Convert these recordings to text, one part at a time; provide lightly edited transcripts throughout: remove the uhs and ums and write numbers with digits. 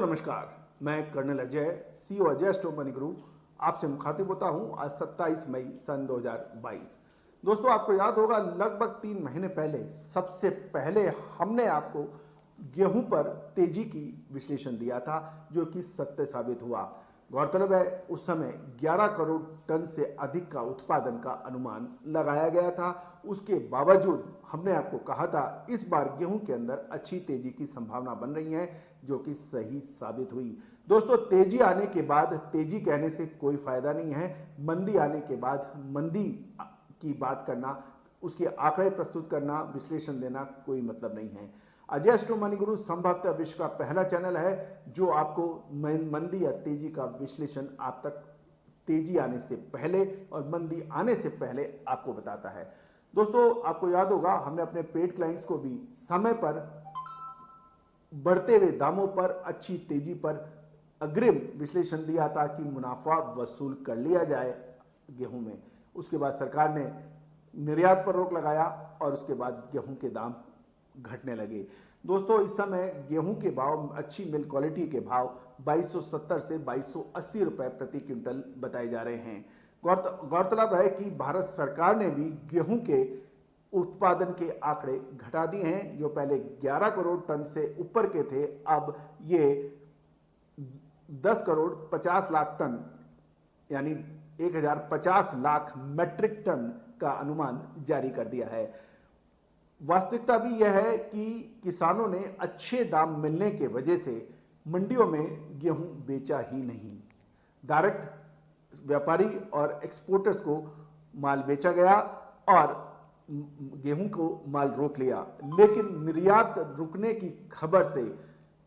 नमस्कार, मैं colonel Ajay, CEO Ajay store money group आपसे मुखातिब होता हूं आज 27 मई सन 2022। दोस्तों, आपको याद होगा लगभग 3 महीने पहले सबसे पहले हमने आपको गेहूं पर तेजी की विश्लेषण दिया था, जो कि सत्य साबित हुआ। गौरतलब है उस समय 11 करोड़ टन से अधिक का उत्पादन का अनुमान लगाया गया था। उसके बावजूद हमने आपको कहा था इस बार गेहूं के अंदर अच्छी तेजी की संभावना बन रही है, जो कि सही साबित हुई। दोस्तों, तेजी आने के बाद तेजी कहने से कोई फायदा नहीं है। मंदी आने के बाद मंदी की बात करना, उसके आंकड़े प्रस्तुत करना, विश्लेषण देना कोई मतलब नहीं है। अजय स्टोर मनी गुरु संभवतः विश्व का पहला चैनल है जो आपको मंदी या तेजी का विश्लेषण आप तक तेजी आने से पहले और मंदी आने से पहले आपको बताता है। दोस्तों, आपको याद होगा हमने अपने पेड क्लाइंट्स को भी समय पर बढ़ते हुए दामों पर अच्छी तेजी पर अग्रिम विश्लेषण दिया था कि मुनाफा वसूल कर लिया जाए गेहूं में। उसके बाद सरकार ने निर्यात पर रोक लगाया और उसके बाद गेहूं के दाम घटने लगे। दोस्तों, इस समय गेहूं के भाव, अच्छी मिल क्वालिटी के भाव 2270 से 2280 रुपए प्रति क्विंटल बताए जा रहे हैं। गौरतलब है कि भारत सरकार ने भी गेहूं के उत्पादन के आंकड़े घटा दिए हैं। जो पहले 11 करोड़ टन से ऊपर के थे, अब ये 10 करोड़ 50 लाख टन यानी 1050 लाख मैट्रिक टन का अनुमान जारी कर दिया है। वास्तविकता भी यह है कि किसानों ने अच्छे दाम मिलने के वजह से मंडियों में गेहूं बेचा ही नहीं। डायरेक्ट व्यापारी और एक्सपोर्टर्स को माल बेचा गया और गेहूं को माल रोक लिया। लेकिन निर्यात रुकने की खबर से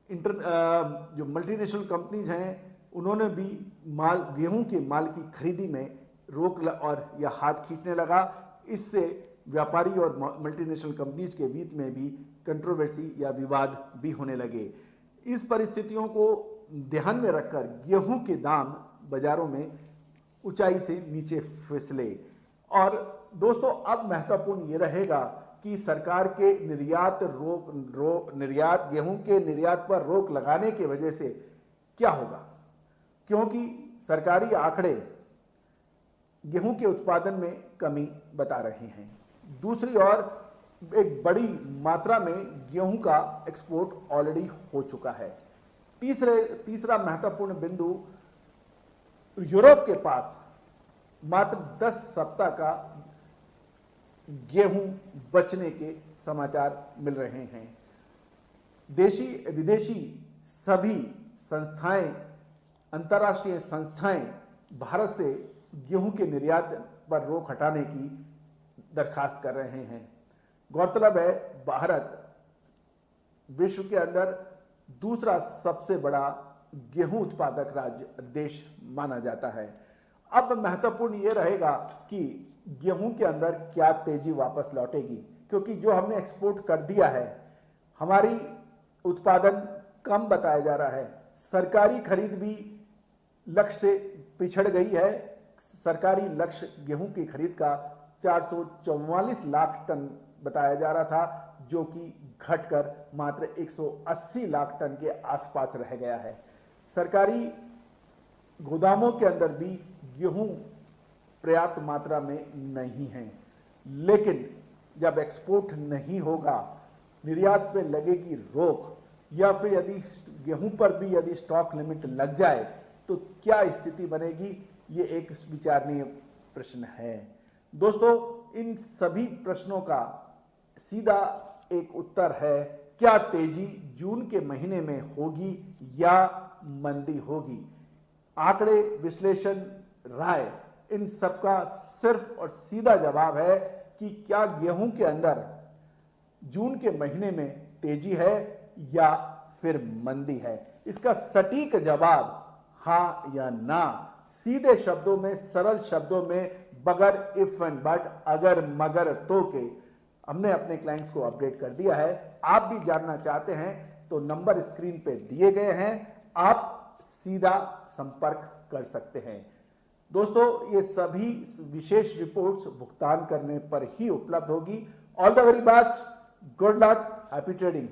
जो मल्टीनेशनल कंपनीज हैं, उन्होंने भी गेहूं के माल की खरीदी में रोक और या हाथ खींचने लगा। इससे व्यापारी और मल्टीनेशनल कंपनीज के बीच में भी कंट्रोवर्सी या विवाद भी होने लगे। इस परिस्थितियों को ध्यान में रखकर गेहूं के दाम बाजारों में ऊंचाई से नीचे फिसले। और दोस्तों, अब महत्वपूर्ण ये रहेगा कि सरकार के गेहूं के निर्यात पर रोक लगाने की वजह से क्या होगा, क्योंकि सरकारी आंकड़े गेहूं के उत्पादन में कमी बता रहे हैं। दूसरी ओर एक बड़ी मात्रा में गेहूं का एक्सपोर्ट ऑलरेडी हो चुका है। तीसरा महत्वपूर्ण बिंदु, यूरोप के पास मात्र 10 सप्ताह का गेहूं बचने के समाचार मिल रहे हैं। देशी विदेशी सभी संस्थाएं, अंतर्राष्ट्रीय संस्थाएं भारत से गेहूं के निर्यात पर रोक हटाने की दरखास्त कर रहे हैं। गौरतलब है भारत विश्व के अंदर दूसरा सबसे बड़ा गेहूं उत्पादक देश माना जाता है। अब महत्वपूर्ण यह रहेगा कि गेहूं के अंदर क्या तेजी वापस लौटेगी, क्योंकि जो हमने एक्सपोर्ट कर दिया है, हमारी उत्पादन कम बताया जा रहा है। सरकारी खरीद भी लक्ष्य से पिछड़ गई है। सरकारी लक्ष्य गेहूं की खरीद का 444 लाख टन बताया जा रहा था, जो कि घटकर मात्र 180 लाख टन के आसपास रह गया है। सरकारी गोदामों के अंदर भी गेहूं पर्याप्त मात्रा में नहीं है। लेकिन जब एक्सपोर्ट नहीं होगा, निर्यात पे लगेगी रोक, या फिर यदि गेहूं पर भी यदि स्टॉक लिमिट लग जाए तो क्या स्थिति बनेगी, ये एक विचारणीय प्रश्न है। दोस्तों, इन सभी प्रश्नों का सीधा एक उत्तर है, क्या तेजी जून के महीने में होगी या मंदी होगी। आंकड़े, विश्लेषण, राय, इन सबका सिर्फ और सीधा जवाब है कि क्या गेहूं के अंदर जून के महीने में तेजी है या फिर मंदी है। इसका सटीक जवाब हाँ या ना, सीधे शब्दों में, सरल शब्दों में, बगैर इफ एंड बट, अगर मगर तो के हमने अपने क्लाइंट्स को अपडेट कर दिया है। आप भी जानना चाहते हैं तो नंबर स्क्रीन पे दिए गए हैं, आप सीधा संपर्क कर सकते हैं। दोस्तों, ये सभी विशेष रिपोर्ट्स भुगतान करने पर ही उपलब्ध होगी। All the very best, good luck, happy trading.